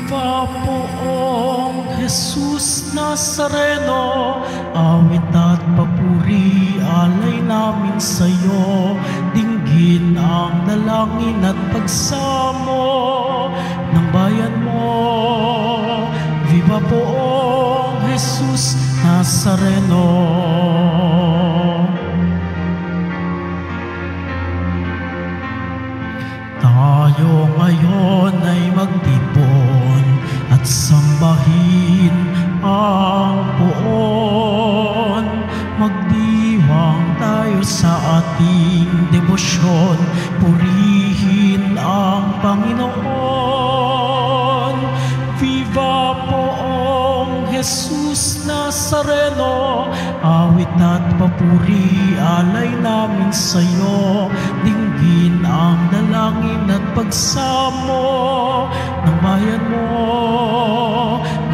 Viva poong Jesus Nazareno, awit at papuri alay namin sa'yo. Dinggin ang dalangin at pagsamo ng bayan mo. Viva poong Jesus Nazareno. Tayo ngayon ay magtipon at sambahin ang poon. Magdiwang tayo sa ating debosyon, purihin ang Panginoon. Viva poong Jesus Nazareno, awit at papuri alay namin sa'yo. Dinggin ang dalangin at pagsamo ng bayan mo.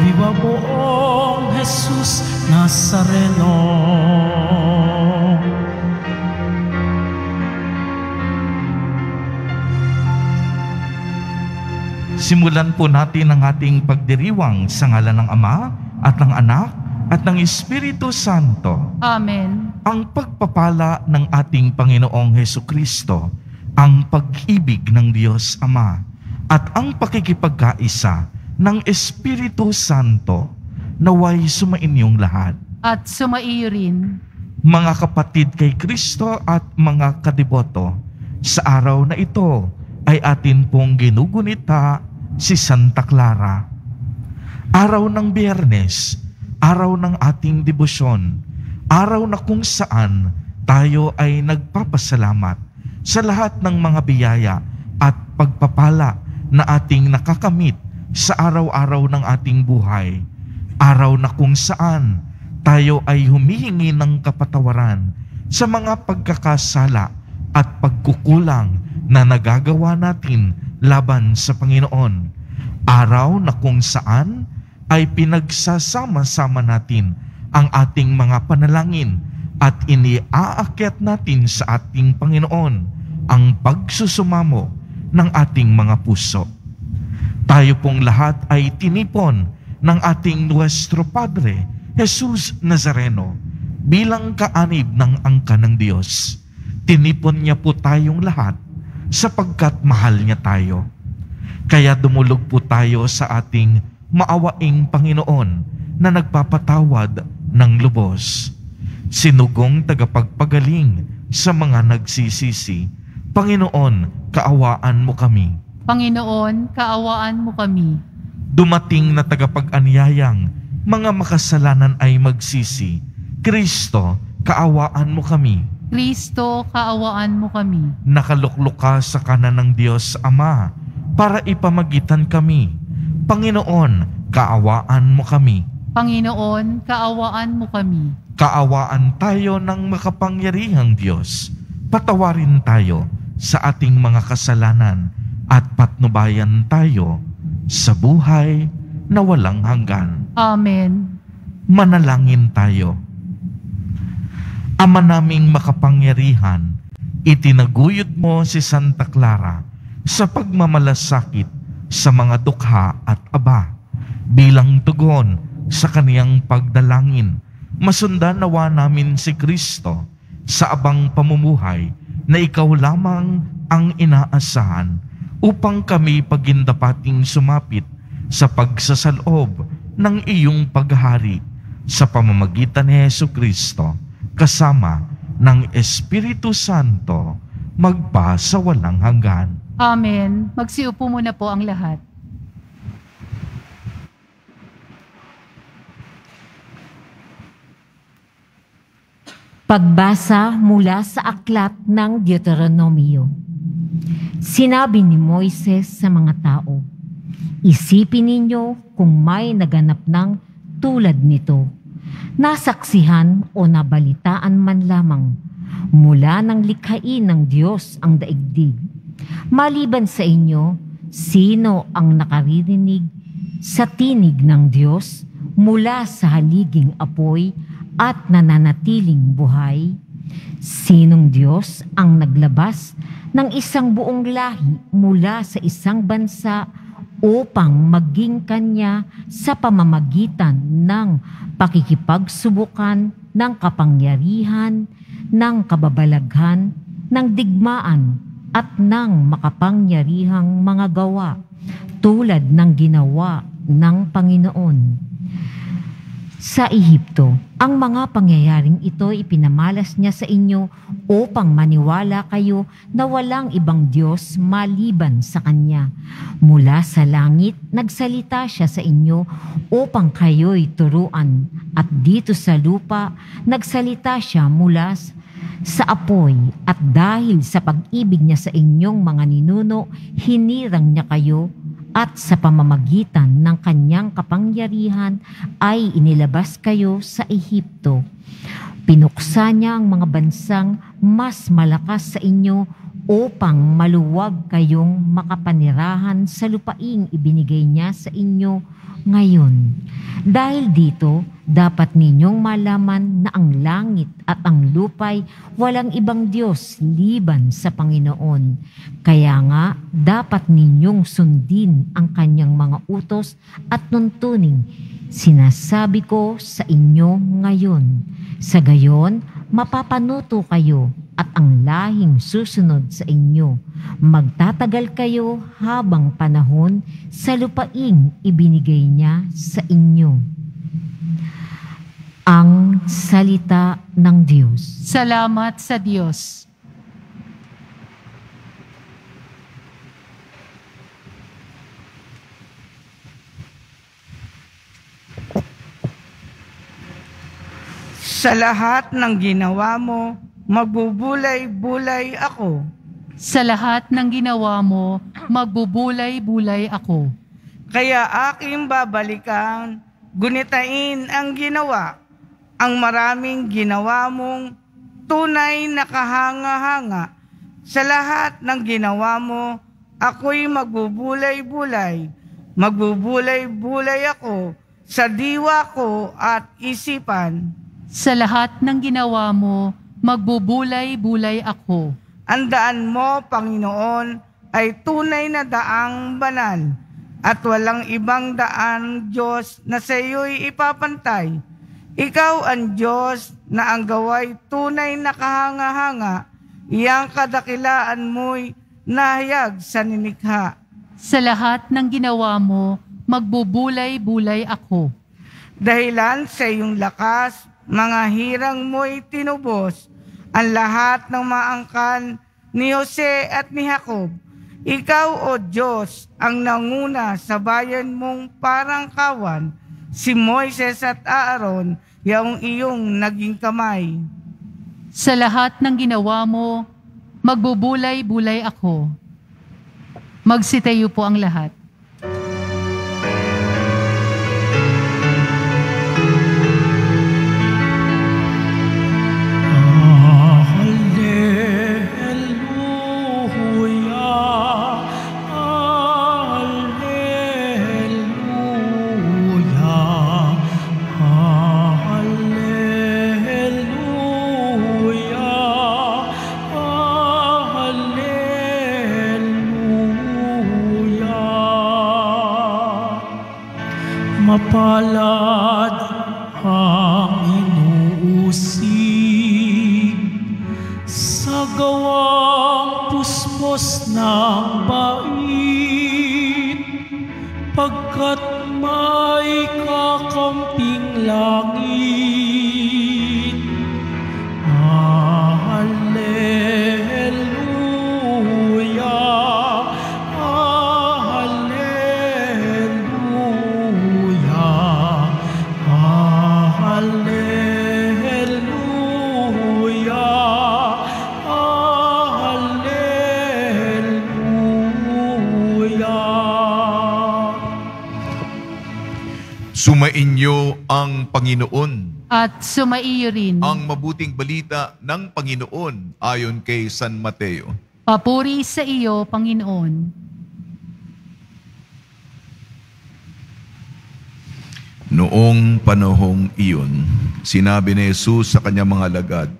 Viva poong Jesus Nazareno. Simulan po natin ang ating pagdiriwang sa ngalan ng Ama at ng Anak at ng Espiritu Santo. Amen. Ang pagpapala ng ating Panginoong Hesukristo, ang pag-ibig ng Diyos Ama, at ang pakikipagkaisa ng Espiritu Santo, naway sumainyong lahat. At sumaiyo rin. Mga kapatid kay Kristo at mga kadiboto, sa araw na ito ay atin pong ginugunita si Santa Clara. Araw ng Biyernes, araw ng ating debosyon, araw na kung saan tayo ay nagpapasalamat sa lahat ng mga biyaya at pagpapala na ating nakakamit sa araw-araw ng ating buhay. Araw na kung saan tayo ay humihingi ng kapatawaran sa mga pagkakasala at pagkukulang na nagagawa natin laban sa Panginoon. Araw na kung saan ay pinagsasama-sama natin ang ating mga panalangin at iniaakyat natin sa ating Panginoon ang pagsusumamo ng ating mga puso. Tayo pong lahat ay tinipon ng ating Nuestro Padre, Jesus Nazareno, bilang kaanib ng angka ng Diyos. Tinipon niya po tayong lahat sapagkat mahal niya tayo. Kaya dumulog po tayo sa ating maawaing Panginoon na nagpapatawad ng lubos. Sinugong tagapagpagaling sa mga nagsisisi, Panginoon, kaawaan mo kami. Panginoon, kaawaan mo kami. Dumating na tagapag-anyayang mga makasalanan ay magsisi, Kristo, kaawaan mo kami. Kristo, kaawaan mo kami. Nakaluklok ka sa kanan ng Diyos Ama para ipamagitan kami. Panginoon, kaawaan mo kami. Panginoon, kaawaan mo kami. Kaawaan tayo ng makapangyarihang Diyos. Patawarin tayo sa ating mga kasalanan at patnubayan tayo sa buhay na walang hanggan. Amen. Manalangin tayo. Ama naming makapangyarihan, itinaguyod mo si Santa Clara sa pagmamalasakit sa mga dukha at aba. Bilang tugon sa kaniyang pagdalangin, masundan nawa namin si Kristo sa abang pamumuhay na ikaw lamang ang inaasahan upang kami pagindapating sumapit sa pagsasalob ng iyong paghari sa pamamagitan ni Hesukristo kasama ng Espiritu Santo magpa sa walang hanggan. Amen. Magsiupo muna po ang lahat. Pagbasa mula sa aklat ng Deuteronomio. Sinabi ni Moises sa mga tao, isipin ninyo kung may naganap ng tulad nito, nasaksihan o nabalitaan man lamang mula ng likhain ng Diyos ang daigdig. Maliban sa inyo, sino ang nakaririnig sa tinig ng Diyos mula sa haliging apoy at nananatiling buhay? Sinong Diyos ang naglabas ng isang buong lahi mula sa isang bansa upang maging kanya sa pamamagitan ng pakikipagsubukan ng kapangyarihan, ng kababalaghan, ng digmaan at ng makapangyarihang mga gawa tulad ng ginawa ng Panginoon sa Ehipto. Ang mga pangyayaring ito ipinamalas niya sa inyo upang maniwala kayo na walang ibang Diyos maliban sa Kanya. Mula sa langit, nagsalita siya sa inyo upang kayo'y turuan, at dito sa lupa, nagsalita siya mula sa apoy, at dahil sa pag-ibig niya sa inyong mga ninuno, hinirang niya kayo, at sa pamamagitan ng kanyang kapangyarihan ay inilabas kayo sa Ehipto. Pinuksa niya ang mga bansang mas malakas sa inyo upang maluwag kayong makapanirahan sa lupaing ibinigay niya sa inyo ngayon. Dahil dito, dapat ninyong malaman na ang langit at ang lupa'y walang ibang Diyos liban sa Panginoon. Kaya nga, dapat ninyong sundin ang kanyang mga utos at tuntuning. Sinasabi ko sa inyo ngayon. Sa gayon, mapapanuto kayo at ang lahing susunod sa inyo. Magtatagal kayo habang panahon sa lupaing ibinigay niya sa inyo. Ang salita ng Diyos. Salamat sa Diyos. Sa lahat ng ginawa mo, magbubulay-bulay ako. Sa lahat ng ginawa mo, magbubulay-bulay ako. Kaya aking babalikan, gunitain ang ginawa, ang maraming ginawa mong tunay na kahanga-hanga. Sa lahat ng ginawa mo, ako'y magbubulay-bulay. Magbubulay-bulay ako sa diwa ko at isipan. Sa lahat ng ginawa mo, magbubulay-bulay ako. Ang daan mo, Panginoon, ay tunay na daang banal, at walang ibang daan, Diyos, na sa iyo'y ipapantay. Ikaw ang Diyos na ang gaway tunay na kahanga-hanga, iyang kadakilaan mo'y nahayag sa nilikha. Sa lahat ng ginawa mo, magbubulay-bulay ako. Dahilan sa iyong lakas, mga hirang mo'y tinubos, ang lahat ng maangkan ni Jose at ni Jacob. Ikaw, O Diyos, ang nanguna sa bayan mong parang kawan, si Moises at Aaron, yaong iyong naging kamay. Sa lahat ng ginawa mo, magbubulay-bulay ako. Magsitayo po ang lahat. Mapalad ang inuusig sa gawang puspos ng bait, pagkat may kakamping langit. Sumainyo ang Panginoon. At sumaiyo rin. Ang mabuting balita ng Panginoon ayon kay San Mateo. Papuri sa iyo, Panginoon. Noong panahong iyon, sinabi ni Jesus sa kanyang mga alagad,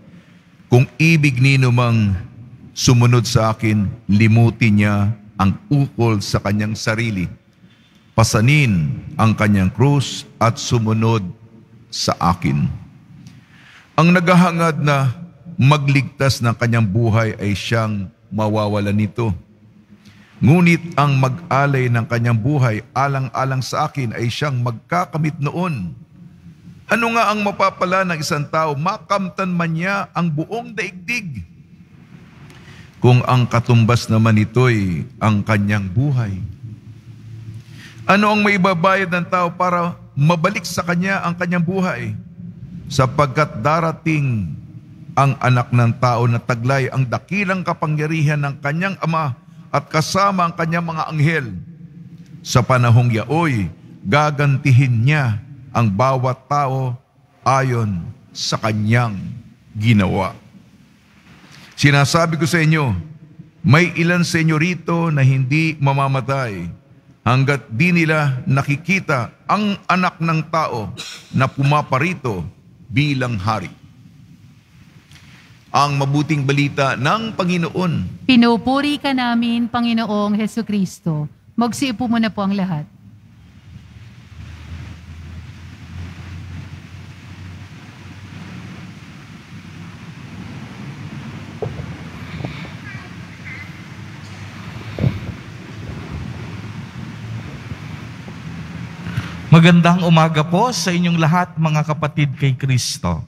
"Kung ibig nino mang sumunod sa akin, limutin niya ang ukol sa kanyang sarili pasanin ang kanyang krus at sumunod sa akin. Ang naghahangad na magligtas ng kanyang buhay ay siyang mawawalan nito. Ngunit ang mag-alay ng kanyang buhay alang-alang sa akin ay siyang magkakamit noon. Ano nga ang mapapala ng isang tao, makamtan man niya ang buong daigdig, kung ang katumbas naman ito'y ang kanyang buhay? Ano ang maibabayad ng tao para mabalik sa kanya ang kanyang buhay? Sapagkat darating ang anak ng tao na taglay ang dakilang kapangyarihan ng kanyang ama at kasama ang kanyang mga anghel. Sa panahong yaoy, gagantihin niya ang bawat tao ayon sa kanyang ginawa. Sinasabi ko sa inyo, may ilan sa inyo rito na hindi mamamatay hanggat di nila nakikita ang anak ng tao na pumaparito bilang hari. Ang mabuting balita ng Panginoon. Pinupuri ka namin, Panginoong Hesukristo. Magsiupo muna po ang lahat. Magandang umaga po sa inyong lahat, mga kapatid kay Kristo.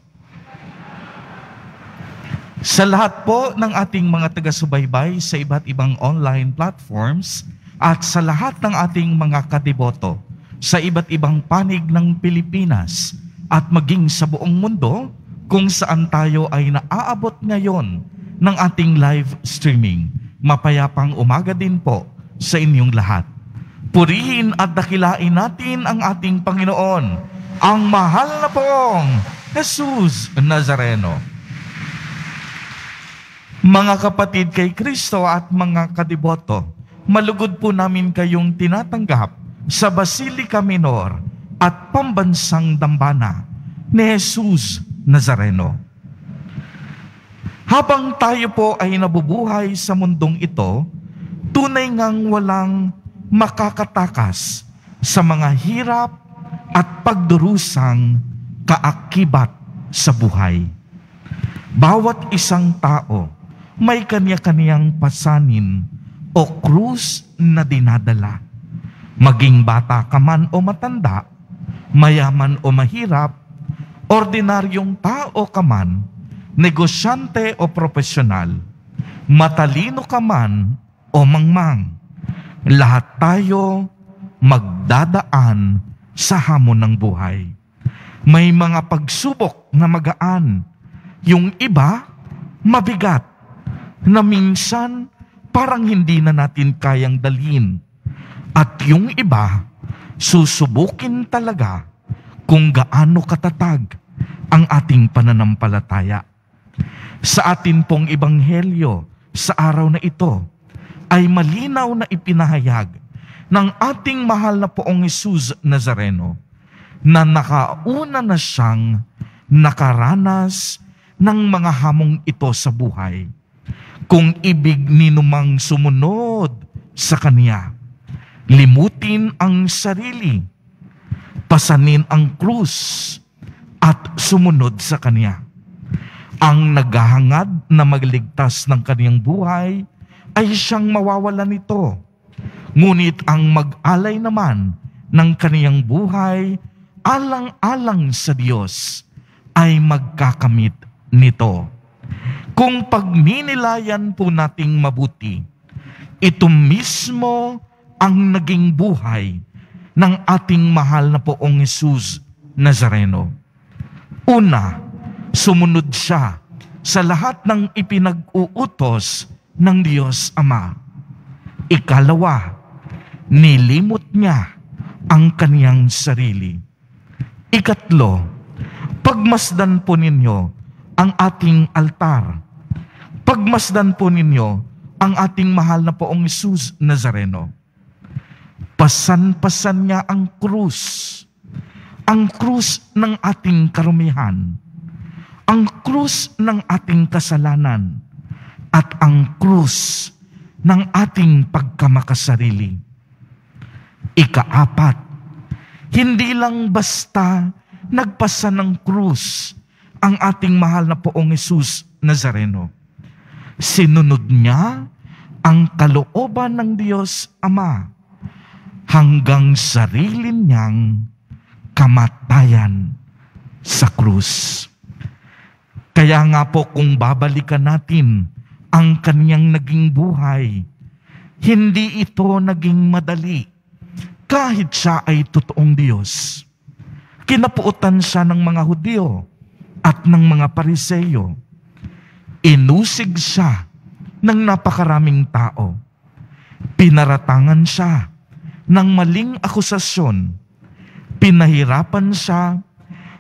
Sa lahat po ng ating mga taga-subaybay sa iba't ibang online platforms at sa lahat ng ating mga kadeboto sa iba't ibang panig ng Pilipinas at maging sa buong mundo kung saan tayo ay naaabot ngayon ng ating live streaming. Mapayapang umaga din po sa inyong lahat. Purihin at dakilain natin ang ating Panginoon, ang mahal na poong Jesus Nazareno. Mga kapatid kay Kristo at mga kadeboto, malugod po namin kayong tinatanggap sa Basilica Minor at Pambansang Dambana ni Jesus Nazareno. Habang tayo po ay nabubuhay sa mundong ito, tunay ngang walang makakatakas sa mga hirap at pagdurusang kaakibat sa buhay. Bawat isang tao may kanya-kanyang pasanin o krus na dinadala. Maging bata ka man o matanda, mayaman o mahirap, ordinaryong tao ka man, negosyante o profesional, matalino ka man o mangmang, lahat tayo magdadaan sa hamon ng buhay. May mga pagsubok na magaan, yung iba mabigat, na minsan parang hindi na natin kayang dalhin. At yung iba, susubukin talaga kung gaano katatag ang ating pananampalataya. Sa atin pong ebanghelyo sa araw na ito, ay malinaw na ipinahayag ng ating mahal na poong Jesus Nazareno na nakauna na siyang nakaranas ng mga hamong ito sa buhay. Kung ibig ninumang sumunod sa Kanya, limutin ang sarili, pasanin ang krus, at sumunod sa Kanya. Ang naghahangad na magligtas ng kaniyang buhay ay siyang mawawalan nito. Ngunit ang mag-alay naman ng kaniyang buhay alang-alang sa Diyos ay magkakamit nito. Kung pagninilayan po nating mabuti, ito mismo ang naging buhay ng ating mahal na poong Jesus Nazareno. Una, sumunod siya sa lahat ng ipinag-uutos ng Diyos Ama. Ikalawa, nilimot niya ang kaniyang sarili. Ikatlo, pagmasdan po ninyo ang ating altar. Pagmasdan po ninyo ang ating mahal na poong Jesus Nazareno. Pasan-pasan niya ang krus ng ating karumihan, ang krus ng ating kasalanan, at ang krus ng ating pagkamakasarili. Ika-4, hindi lang basta nagpasa ng krus ang ating mahal na Poong Jesus Nazareno. Sinunod niya ang kalooban ng Diyos Ama hanggang sarili niyang kamatayan sa krus. Kaya nga po kung babalikan natin ang kaniyang naging buhay, hindi ito naging madali kahit siya ay totoong Diyos. Kinapuutan siya ng mga Hudyo at ng mga Pariseyo. Inusig siya ng napakaraming tao. Pinaratangan siya ng maling akusasyon. Pinahirapan siya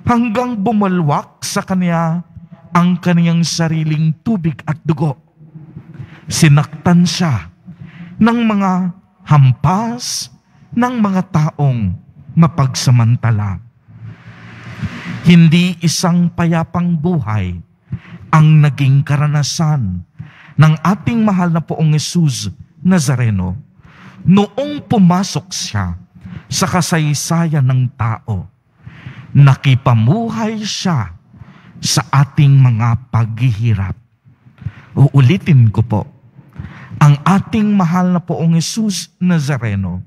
hanggang bumalwak sa kanya ang kaniyang sariling tubig at dugo. Sinaktan siya ng mga hampas ng mga taong mapagsamantala. Hindi isang payapang buhay ang naging karanasan ng ating mahal na Poong Jesus Nazareno noong pumasok siya sa kasaysayan ng tao. Nakipamuhay siya sa ating mga paghihirap. Uulitin ko po, ang ating mahal na Poong Jesus Nazareno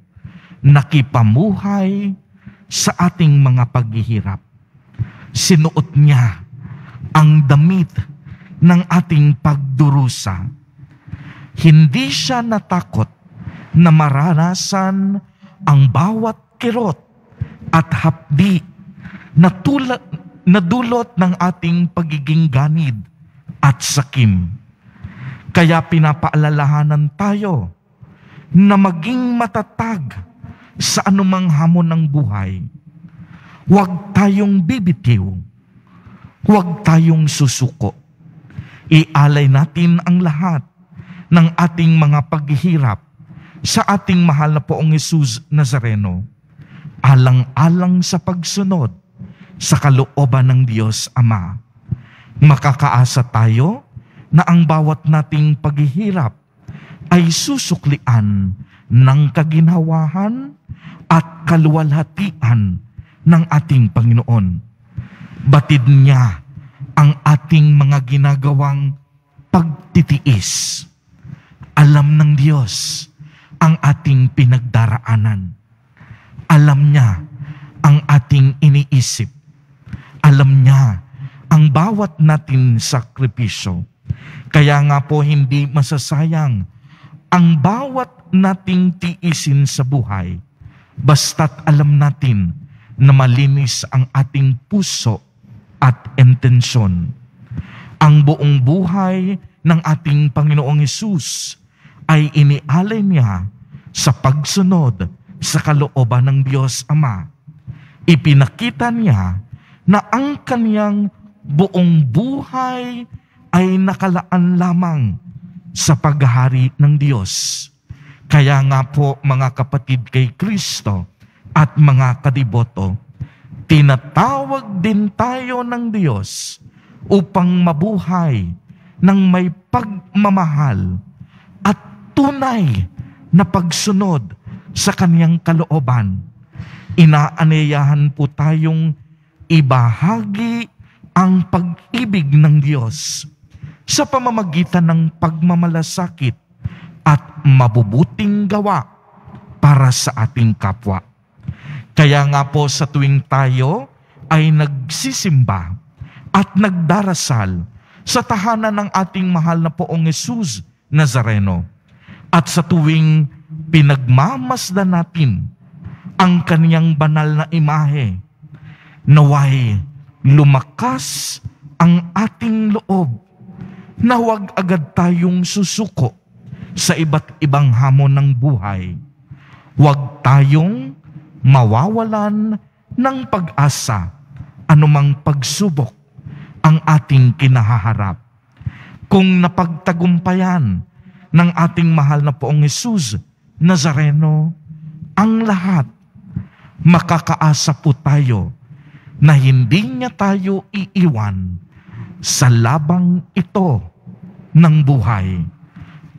nakipamuhay sa ating mga paghihirap. Sinuot niya ang damit ng ating pagdurusa. Hindi siya natakot na maranasan ang bawat kirot at hapdi na dulot ng ating pagiging ganid at sakim. Kaya pinapaalalahanan tayo na maging matatag sa anumang hamon ng buhay. Huwag tayong bibitiw. Huwag tayong susuko. Ialay natin ang lahat ng ating mga paghihirap sa ating mahal na Poong Jesus Nazareno, alang-alang sa pagsunod sa kalooban ng Diyos Ama. Makakaasa tayo na ang bawat nating paghihirap ay susuklian ng kaginhawahan at kaluwalhatian ng ating Panginoon. Batid niya ang ating mga ginagawang pagtitiis. Alam ng Diyos ang ating pinagdaraanan. Alam niya ang ating iniisip. Alam niya ang bawat natin sakripisyo. Kaya nga po hindi masasayang ang bawat nating tiisin sa buhay, basta't alam natin na malinis ang ating puso at intensyon. Ang buong buhay ng ating Panginoong Hesus ay inialay niya sa pagsunod sa kalooban ng Diyos Ama. Ipinakita niya na ang kaniyang buong buhay ay nakalaan lamang sa paghahari ng Diyos. Kaya nga po mga kapatid kay Kristo at mga kadiboto, tinatawag din tayo ng Diyos upang mabuhay ng may pagmamahal at tunay na pagsunod sa kaniyang kalooban. Inaanyayahan po tayong ibahagi ang pag-ibig ng Diyos sa pamamagitan ng pagmamalasakit at mabubuting gawa para sa ating kapwa. Kaya nga po sa tuwing tayo ay nagsisimba at nagdarasal sa tahanan ng ating mahal na Poong Jesus Nazareno, at sa tuwing pinagmamasdan natin ang kaniyang banal na imahe, naway lumakas ang ating loob na huwag agad tayong susuko sa iba't ibang hamon ng buhay. Huwag tayong mawawalan ng pag-asa anumang pagsubok ang ating kinahaharap. Kung napagtagumpayan ng ating mahal na Poong Jesus Nazareno ang lahat, makakaasa po tayo na hindi niya tayo iiwan sa labang ito ng buhay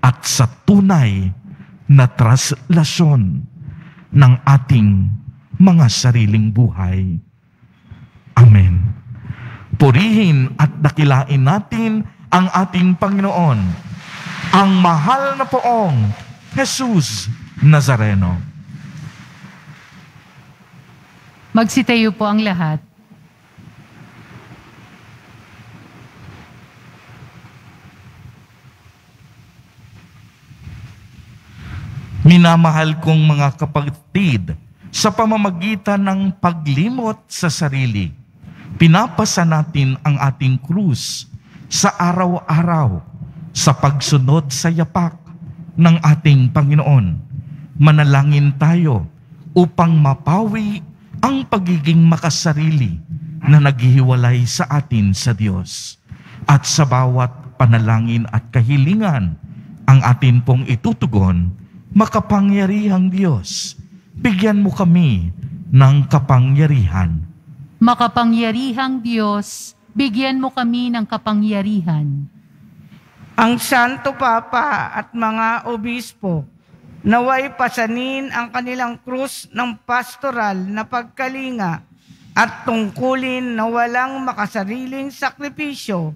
at sa tunay na traslasyon ng ating mga sariling buhay. Amen. Purihin at dakilain natin ang ating Panginoon, ang mahal na poong Jesus Nazareno. Magsitayo po ang lahat. Minamahal kong mga kapatid, sa pamamagitan ng paglimot sa sarili, pinapasa natin ang ating krus sa araw-araw sa pagsunod sa yapak ng ating Panginoon. Manalangin tayo upang mapawi ang pagiging makasarili na naghihiwalay sa atin sa Diyos. At sa bawat panalangin at kahilingan, ang atin pong itutugon, makapangyarihang Diyos, bigyan mo kami ng kapangyarihan. Makapangyarihang Diyos, bigyan mo kami ng kapangyarihan. Ang Santo Papa at mga obispo, naway pasanin ang kanilang krus ng pastoral na pagkalinga at tungkulin na walang makasariling sakripisyo.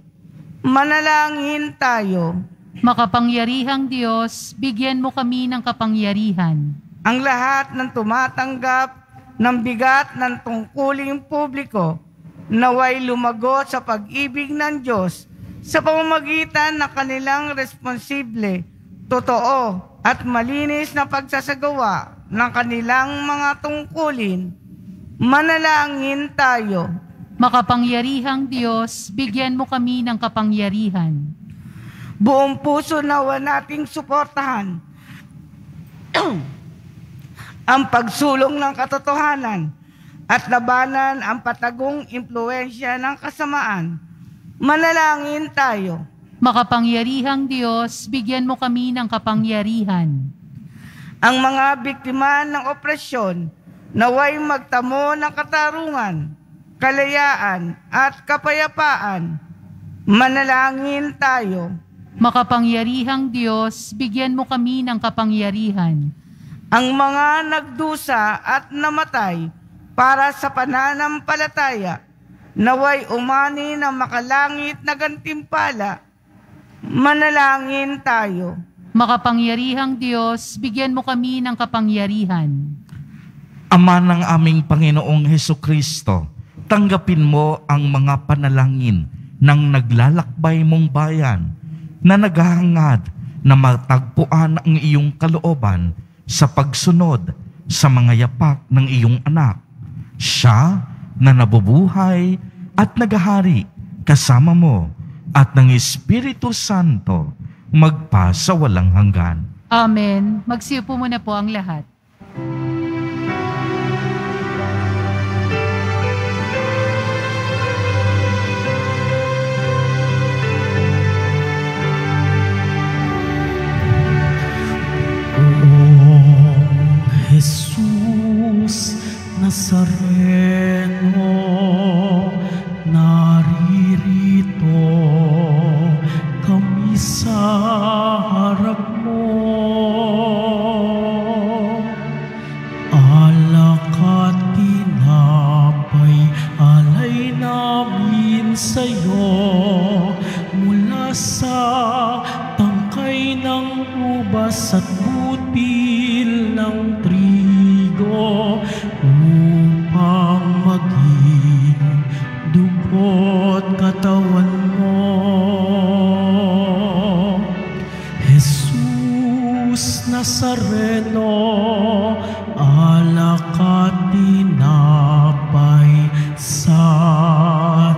Manalangin tayo. Makapangyarihang Diyos, bigyan mo kami ng kapangyarihan. Ang lahat ng tumatanggap ng bigat ng tungkuling publiko, naway lumagot sa pag-ibig ng Diyos sa pamamagitan ng kanilang responsible, totoo at malinis na pagsasagawa ng kanilang mga tungkulin. Manalangin tayo. Makapangyarihang Diyos, bigyan mo kami ng kapangyarihan. Buong puso nawa nating suportahan ang pagsulong ng katotohanan at labanan ang patagong impluensya ng kasamaan. Manalangin tayo. Makapangyarihang Diyos, bigyan mo kami ng kapangyarihan. Ang mga biktima ng opresyon, naway magtamo ng katarungan, kalayaan at kapayapaan. Manalangin tayo. Makapangyarihang Diyos, bigyan mo kami ng kapangyarihan. Ang mga nagdusa at namatay para sa pananampalataya, naway umani ng makalangit na gantimpala. Manalangin tayo. Makapangyarihang Diyos, bigyan mo kami ng kapangyarihan. Ama ng aming Panginoong Hesukristo, tanggapin mo ang mga panalangin ng naglalakbay mong bayan na naghahangad na matagpuan ang iyong kalooban sa pagsunod sa mga yapak ng iyong anak. Siya na nabubuhay at naghahari kasama mo at ng Espiritu Santo magpa sa walang hanggan. Amen. Magsiupo muna po ang lahat. Jesus Nazareno, naririto kami sa harap mo. Alak at tinapay, alay namin sa'yo mula sa tangkay ng ubas at butil ng trigo upang maging dugo't katawan mo. Jesus Nazareno, alak at tinapay sa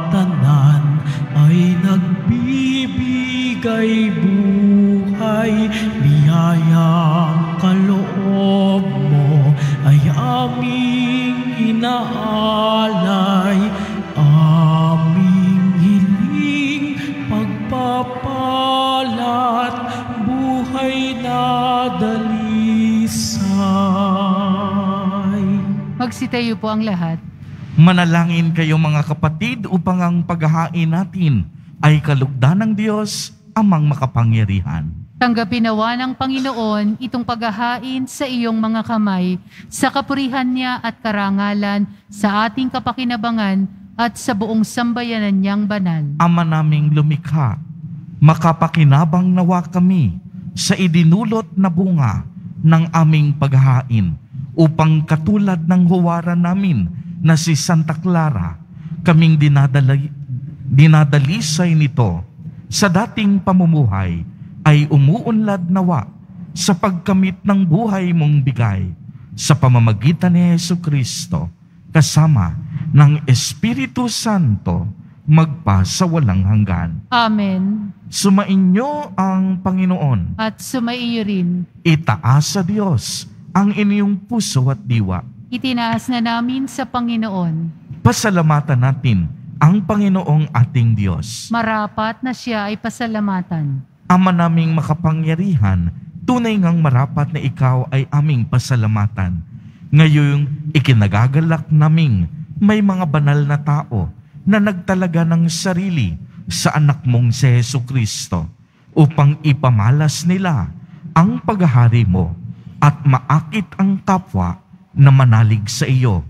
tanan ay nagbibigay buhay, biyayang kaloob mo ay aming inaalay, aming hiling pagpapalat, buhay na dalisay. Magsitayo po ang lahat. Manalangin kayo mga kapatid upang ang paghahain natin ay kalugdan ng Diyos amang makapangyarihan. Tanggapin nawa ng Panginoon itong paghahain sa iyong mga kamay, sa kapurihan niya at karangalan, sa ating kapakinabangan at sa buong sambayanan niyang banal. Ama naming lumikha, makapakinabang nawa kami sa idinulot na bunga ng aming paghahain, upang katulad ng huwaran namin na si Santa Clara, kaming dinadalisay nito sa dating pamumuhay, ay umuunlad nawa sa pagkamit ng buhay mong bigay sa pamamagitan ni Jesucristo, kasama ng Espiritu Santo, magpasawalang hanggan. Amen. Sumainyo ang Panginoon. At sumaiyo rin. Itaas sa Diyos ang inyong puso at diwa. Itinaas na namin sa Panginoon. Pasalamatan natin ang Panginoong ating Diyos. Marapat na siya ay pasalamatan. Ama naming makapangyarihan, tunay ngang marapat na ikaw ay aming pasalamatan. Ngayong ikinagagalak naming may mga banal na tao na nagtalaga ng sarili sa anak mong si Jesucristo upang ipamalas nila ang paghahari mo at maakit ang kapwa na manalig sa iyo.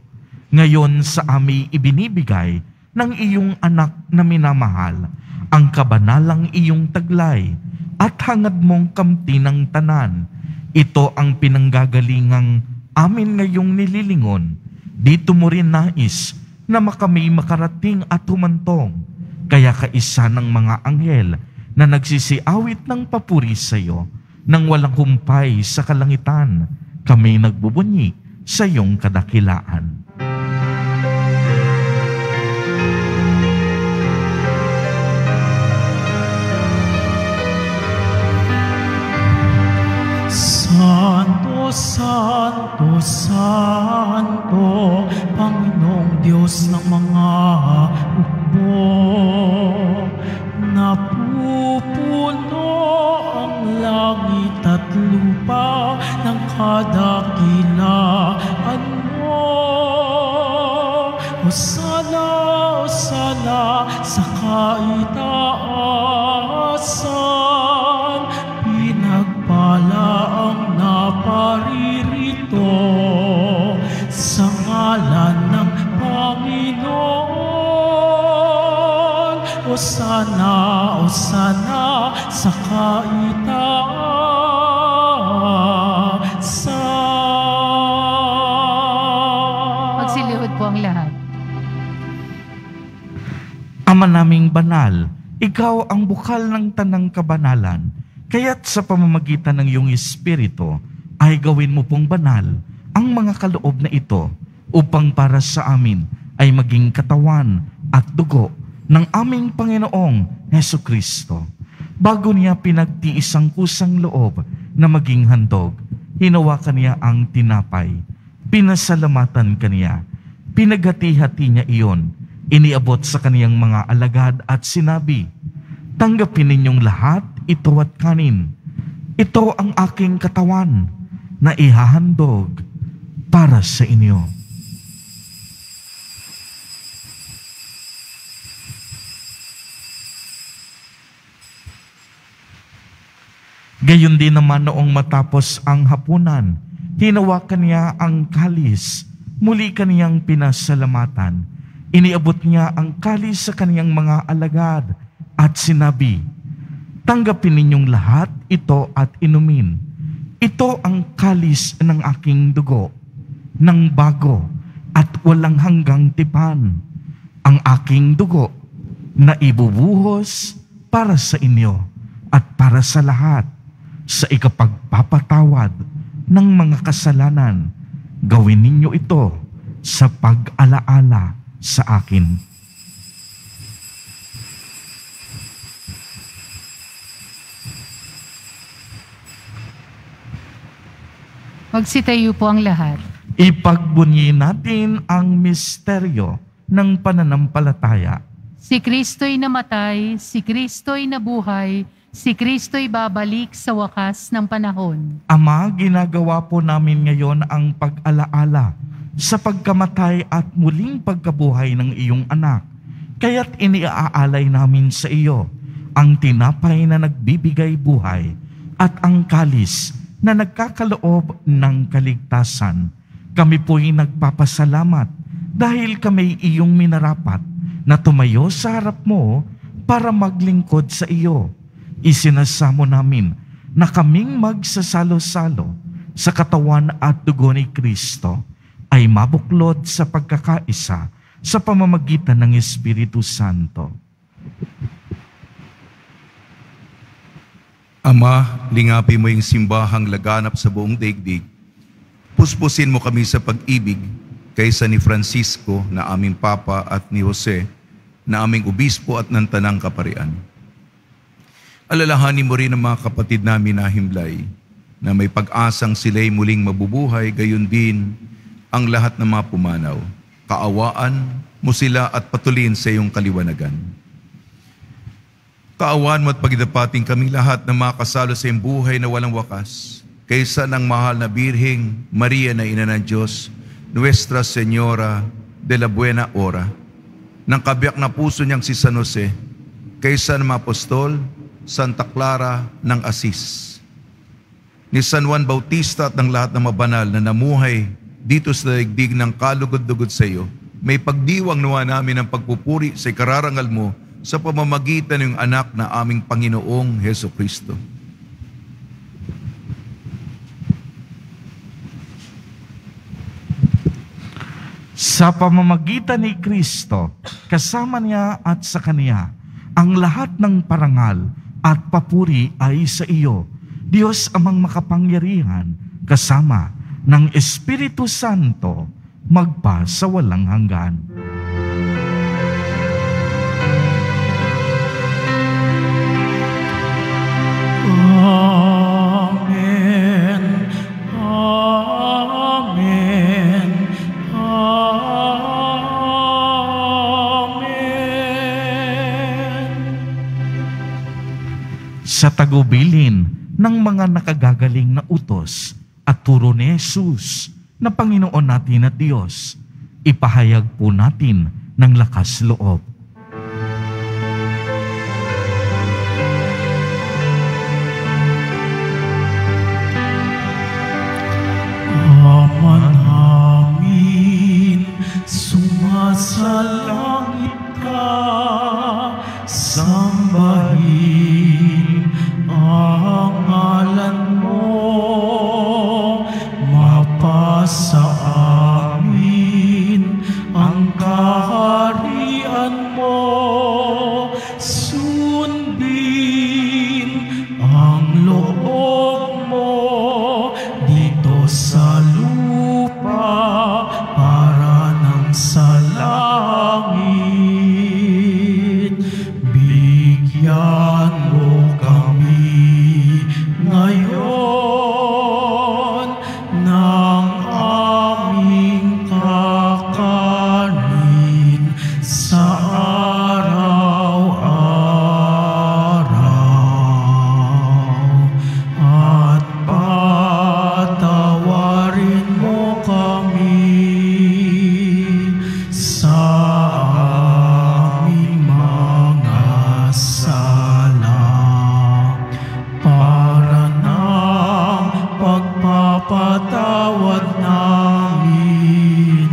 Ngayon sa amin ibinibigay ng iyong anak na minamahal ang kabanalang iyong taglay at hangad mong kamti ng tanan. Ito ang pinanggagalingang amin ngayong nililingon. Dito mo rin nais na makami makarating at humantong. Kaya kaisa ng mga anghel na nagsisiawit ng papuri sa iyo, nang walang humpay sa kalangitan, kami nagbubunyi sa iyong kadakilaan. Santo, Santo, Santo, Panginoong Diyos ng mga hukbo. Napupuno ang langit at lupa ng kadakilaan mo. Hosana, Hosana sa kaitaasan, pinagpala ang naparirito sa ngalan ng Panginoon. Hosana, Hosana sa kaitaasan. Magsilihod po ang lahat. Ama naming banal, ikaw ang bukal ng tanang kabanalan, kaya't sa pamamagitan ng iyong Espiritu ay gawin mo pong banal ang mga kaloob na ito upang para sa amin ay maging katawan at dugo ng aming Panginoong Jesucristo. Bago niya pinagtiis ang kusang loob na maging handog, hinawakan niya ang tinapay, pinasalamatan kaniya, pinaghati-hati niya iyon, iniabot sa kaniyang mga alagad at sinabi, "Tanggapin ninyong lahat ito at kanin. Ito ang aking katawan na ihahandog para sa inyo." Gayon din naman noong matapos ang hapunan, hinawakan niya ang kalis, muli kaniyang pinasalamatan. Iniabot niya ang kalis sa kaniyang mga alagad at sinabi, "Tanggapin ninyong lahat ito at inumin. Ito ang kalis ng aking dugo, ng bago at walang hanggang tipan. Ang aking dugo na ibubuhos para sa inyo at para sa lahat sa ikapagpapatawad ng mga kasalanan. Gawin ninyo ito sa pag-alaala sa akin." Magsitayo po ang lahat. Ipagbunyi natin ang misteryo ng pananampalataya. Si Kristo'y namatay, si Kristo'y nabuhay, si Kristo'y babalik sa wakas ng panahon. Ama, ginagawa po namin ngayon ang pag-alaala sa pagkamatay at muling pagkabuhay ng iyong anak. Kaya't iniaalay namin sa iyo ang tinapay na nagbibigay buhay at ang kalis na nagkakaloob ng kaligtasan. Kami po'y nagpapasalamat dahil kami iyong minarapat na tumayo sa harap mo para maglingkod sa iyo. Isinasamo namin na kaming magsasalo-salo sa katawan at dugo ni Kristo ay mabuklod sa pagkakaisa sa pamamagitan ng Espiritu Santo. Ama, lingapi mo yung simbahang laganap sa buong daigdig. Puspusin mo kami sa pag-ibig kaysa ni Francisco na aming Papa at ni Jose na aming Obispo at ng Tanang Kaparian. Alalahanin mo rin ang mga kapatid namin na himlay na may pag-asang sila'y muling mabubuhay, gayon din ang lahat ng mga pumanaw. Kaawaan mo sila at patuloyin sa iyong kaliwanagan. Kaawaan mo at pagdapating kami lahat na makasalo sa iyong buhay na walang wakas, kaysa ng mahal na Birheng Maria na Ina ng Diyos, Nuestra Señora de la Buena Hora, ng kabiyak na puso niyang si San Jose, kaysa ng mga apostol, Santa Clara ng Asis, ni San Juan Bautista at ng lahat ng mabanal na namuhay dito sa daigdig ng kalugod-lugod sa iyo, may pagdiwang nawa namin ang pagpupuri sa ikararangal mo sa pamamagitan ng anak na aming Panginoong Heso Kristo. Sa pamamagitan ni Kristo, kasama niya at sa Kaniya, ang lahat ng parangal at papuri ay sa iyo, Diyos amang makapangyarihan, kasama ng Espiritu Santo, magpa sa walang hanggan. Amen. Amen. Amen. Sa tagubilin ng mga nakagagaling na utos at turo ni Jesus na Panginoon natin at Diyos, ipahayag po natin ng lakas loob. Ama namin, sumasalangit ka, sambahin ang ngalan mo, mapasa amin ang kaharian mo, sundin ang loob mo dito sa lupa para nang sa langit. Bigyan mo kami ngayon ng aming kakanin sa araw-araw, at patawarin mo kami sa aming mga sala, para ng pagpapatawad namin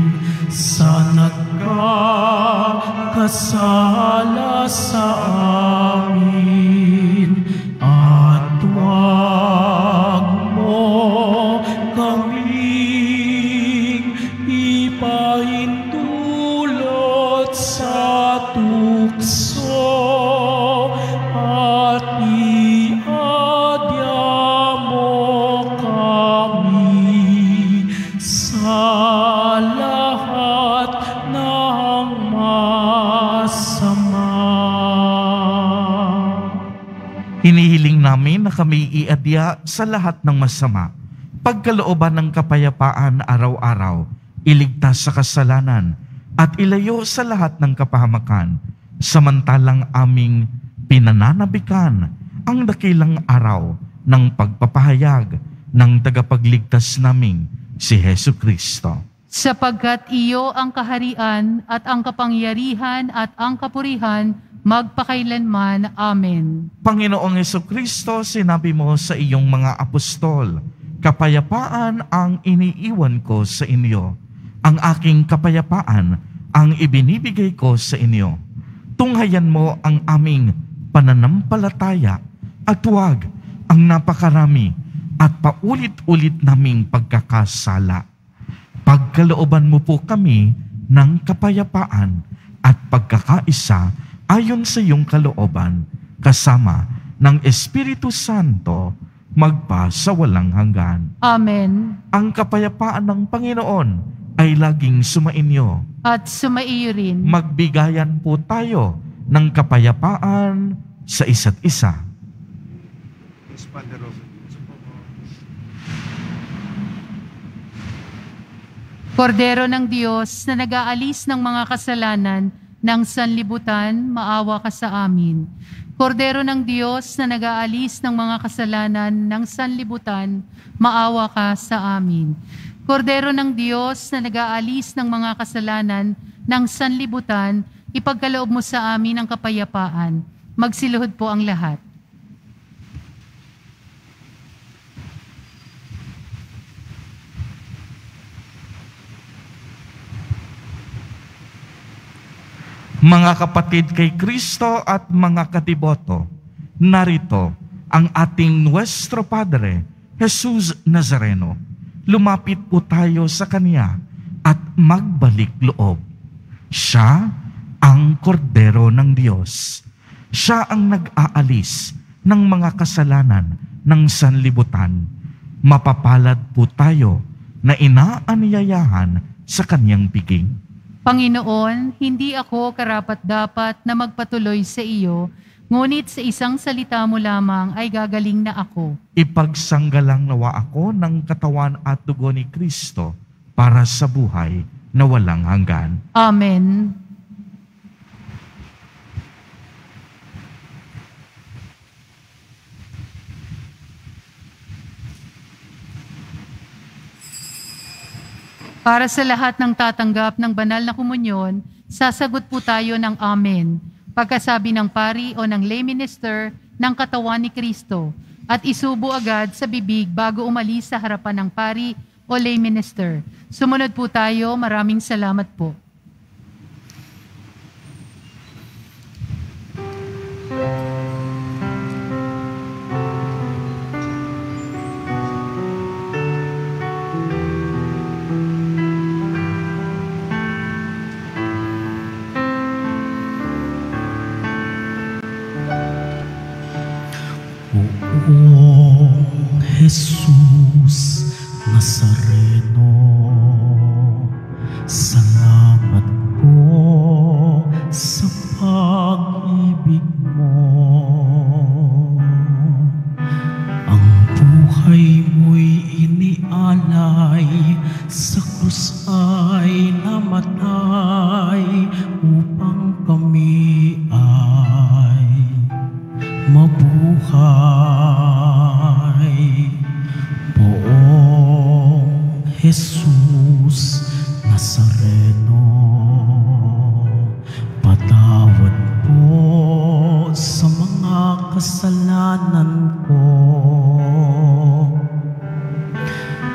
sa nagkakasala sa amin, at huwag mo kaming ipahintulot sa tukso, at iadya mo kami sa lahat ng masama. Hinihiling namin na kami iadya sa lahat ng masama, pagkalooban ng kapayapaan araw-araw, iligtas sa kasalanan, at ilayo sa lahat ng kapahamakan, samantalang aming pinananabikan ang dakilang araw ng pagpapahayag ng tagapagligtas naming si Hesu Kristo. Sapagkat iyo ang kaharian at ang kapangyarihan at ang kapurihan magpakailanman. Amen. Panginoong Jesucristo, sinabi mo sa iyong mga apostol, kapayapaan ang iniiwan ko sa inyo. Ang aking kapayapaan ang ibinibigay ko sa inyo. Tunghayan mo ang aming pananampalataya at huwag ang napakarami at paulit-ulit naming pagkakasala. Pagkalooban mo po kami ng kapayapaan at pagkakaisa ayon sa iyong kalooban, kasama ng Espiritu Santo, magpa sa walang hanggan. Amen. Ang kapayapaan ng Panginoon ay laging sumainyo. At sumaiyo rin. Magbigayan po tayo ng kapayapaan sa isa't isa. Kordero ng Diyos na nag-aalis ng mga kasalanan ng sanlibutan, maawa ka sa amin. Kordero ng Diyos na nag-aalis ng mga kasalanan ng sanlibutan, maawa ka sa amin. Kordero ng Diyos na nag-aalis ng mga kasalanan ng sanlibutan, ipagkaloob mo sa amin ang kapayapaan. Magsiluhod po ang lahat. Mga kapatid kay Kristo at mga katiboto, narito ang ating Nuestro Padre, Jesus Nazareno. Lumapit po tayo sa Kanya at magbalik loob. Siya ang kordero ng Diyos. Siya ang nag-aalis ng mga kasalanan ng sanlibutan. Mapapalad po tayo na inaanyayahan sa Kanyang piging. Panginoon, hindi ako karapat-dapat na magpatuloy sa iyo, ngunit sa isang salita mo lamang ay gagaling na ako. Ipagsanggalang nawa ako ng katawan at dugo ni Kristo para sa buhay na walang hanggan. Amen. Para sa lahat ng tatanggap ng banal na komunyon, sasagot po tayo ng Amen. Pagkasabi ng pari o ng lay minister ng katawan ni Kristo at isubo agad sa bibig bago umalis sa harapan ng pari o lay minister. Sumunod po tayo. Maraming salamat po. Poong Jesus Nazareno, salamat po sa pag-ibig mo. Ang buhay mo'y inialay, sa krus ay namatay, upang kami ay mabuhay. Poong Jesus Nazareno, patawad po sa mga kasalanan ko.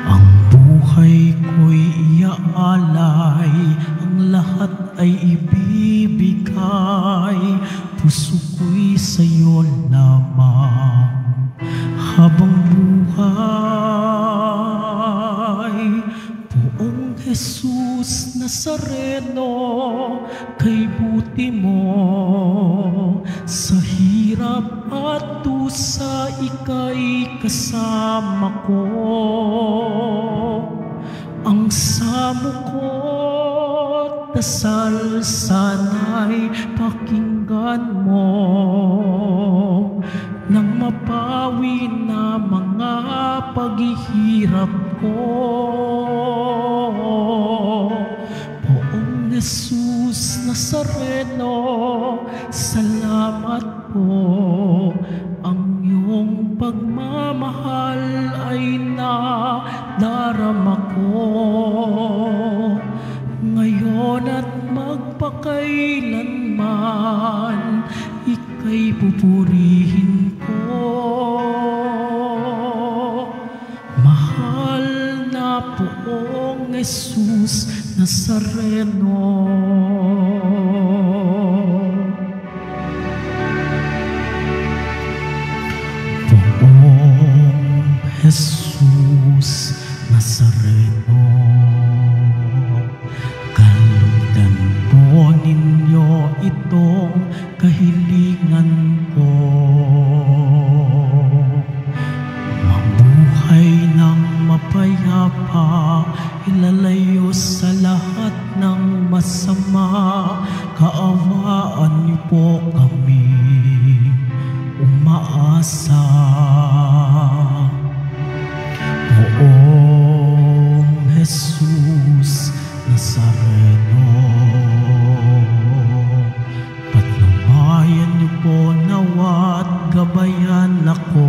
Ang buhay ko'y iaalay, ang lahat ay ibibigay, puso ko'y sa'yo lamang habang buhay. Poong Jesus Nazareno, kay buti mo, sa hirap at dusa ika'y kasama ko. Ang samo ko't dasal sana'y pakinggan mo, nang mapawi na mga paghihirap ko. Poong Jesus Nazareno, salamat po. Ang iyong pagmamahal ay nadarama ko, ngayon at magpakailanman. ika'y pupurihin ko. Mahal na Poong Jesus Nazareno. Poong Jesus Nazareno, kalugdan po ninyo itong kahilingan ko. Mabuhay ng mapayapa, ilalayo sa lahat ng masama. Kaawaan niyo po kami umaasa. Poong Jesus Nazareno, patnubayan niyo po nawa't gabayan ako.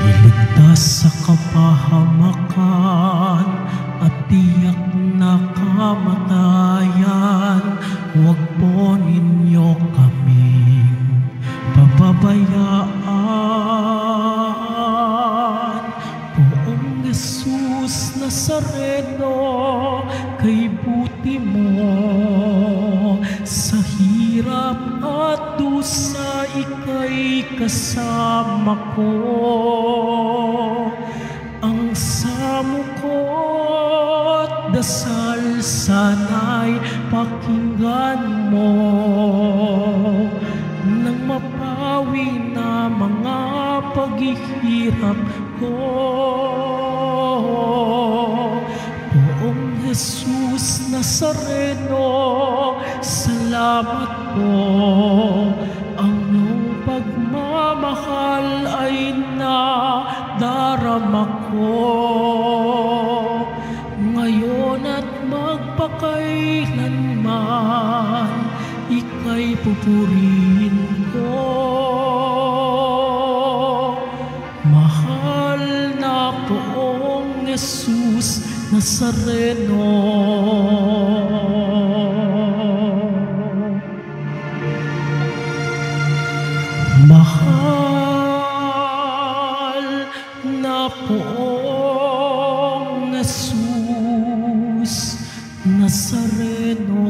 Iligtas sa kapahamakan at tiyak na kamatayan. Huwag po ninyo kaming pababayaan. Poong Jesus Nazareno, kay buti mo sa hirap at dusa, ika'y kasama ko. Ang samo ko't dasal sana'y pakinggan mo, nang mapawi na mga paghihirap ko. Poong Jesus Nazareno, salamat po. Ang iyong pagmamahal ay nadarama ko. Ngayon at magpakailanman, ika'y pupurihin ko. Mahal na Poong Jesus Nazareno. Mahal na Poong Jesus Nazareno.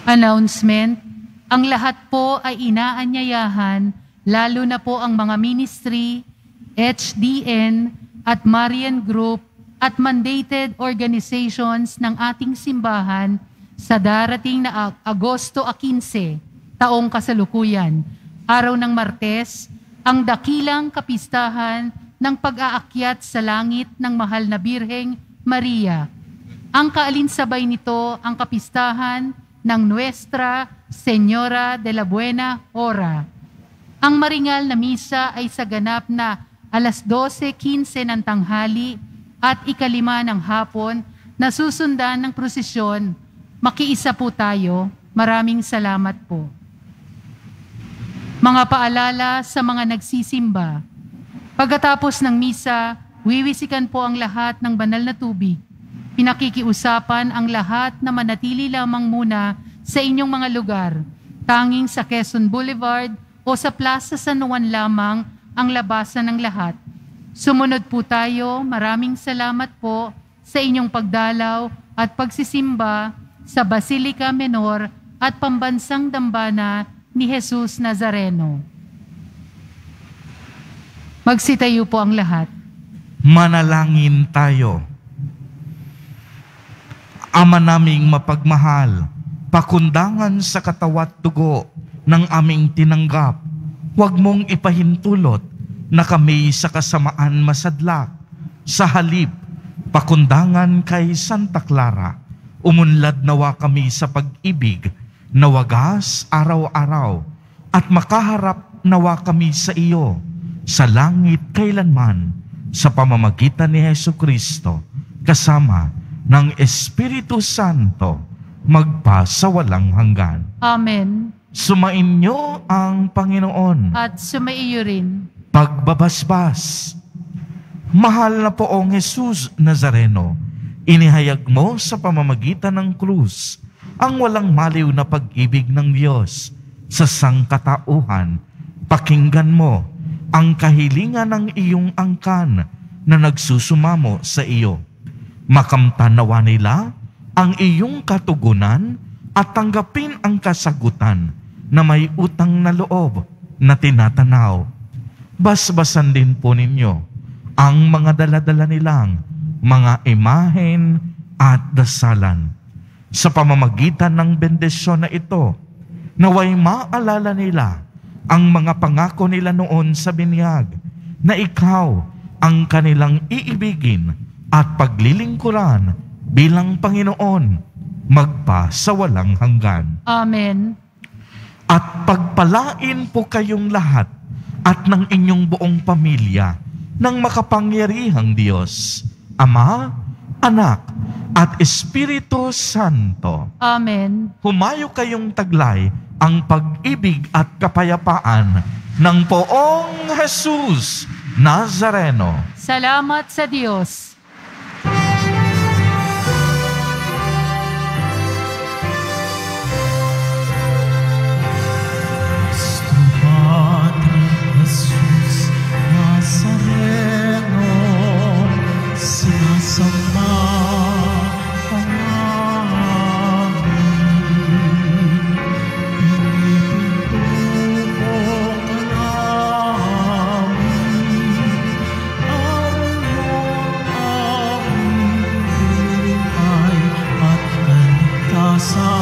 Announcement, ang lahat po ay inaanyayahan, lalo na po ang mga ministry, HDN at Marian Group at mandated organizations ng ating simbahan sa darating na Agosto 15, taong kasalukuyan, araw ng Martes, ang dakilang kapistahan ng pag-aakyat sa langit ng mahal na Birheng Maria. Ang kaalinsabay nito ang kapistahan ng Nuestra Señora de la Buena Hora. Ang maringal na misa ay sa ganap na alas 12:15 ng tanghali at 5:05 ng hapon na susundan ng prosesyon. Makiisa po tayo. Maraming salamat po. Mga paalala sa mga nagsisimba. Pagkatapos ng misa, wiwisikan po ang lahat ng banal na tubig. Pinakikiusapan ang lahat na manatili lamang muna sa inyong mga lugar. Tanging sa Quezon Boulevard o sa Plaza San Juan lamang ang labasan ng lahat. Sumunod po tayo. Maraming salamat po sa inyong pagdalaw at pagsisimba sa Basilica Menor at Pambansang Dambana ni Jesus Nazareno. Magsitayo po ang lahat. Manalangin tayo. Ama naming mapagmahal, pakundangan sa katawat dugo ng aming tinanggap, huwag mong ipahintulot na kami sa kasamaan masadlak. Sa halip, pakundangan kay Santa Clara, umunlad nawa kami sa pag-ibig na wagas araw-araw at makaharap nawa kami sa iyo sa langit kailanman sa pamamagitan ni Hesu Kristo kasama ng Espiritu Santo magpa sa walang hanggan. Amen. Sumainyo ang Panginoon. At sumaiyo rin. Pagbabasbas. Mahal na poong Jesus Nazareno, inihayag mo sa pamamagitan ng krus ang walang maliw na pag-ibig ng Diyos sa sangkatauhan. Pakinggan mo ang kahilingan ng iyong angkan na nagsusumamo sa iyo. Makamtan nawa nila ang iyong katugunan at tanggapin ang kasagutan na may utang na loob na tinatanaw. Basbasan din po ninyo ang mga daladala nilang mga imahen at dasalan. Sa pamamagitan ng bendisyon na ito, naway maalala nila ang mga pangako nila noon sa binyag na ikaw ang kanilang iibigin at paglilingkuran bilang Panginoon magpa sa walang hanggan. Amen. At pagpalain po kayong lahat at ng inyong buong pamilya ng makapangyarihang Diyos, Ama, Anak, at Espiritu Santo. Amen. Humayo kayong taglay ang pag-ibig at kapayapaan ng poong Jesus Nazareno. Salamat sa Diyos. Padre Jesus Nazareno, sinasamba ang amin. Pinipinto ka namin, araw ang aming buhay at kaligtasan.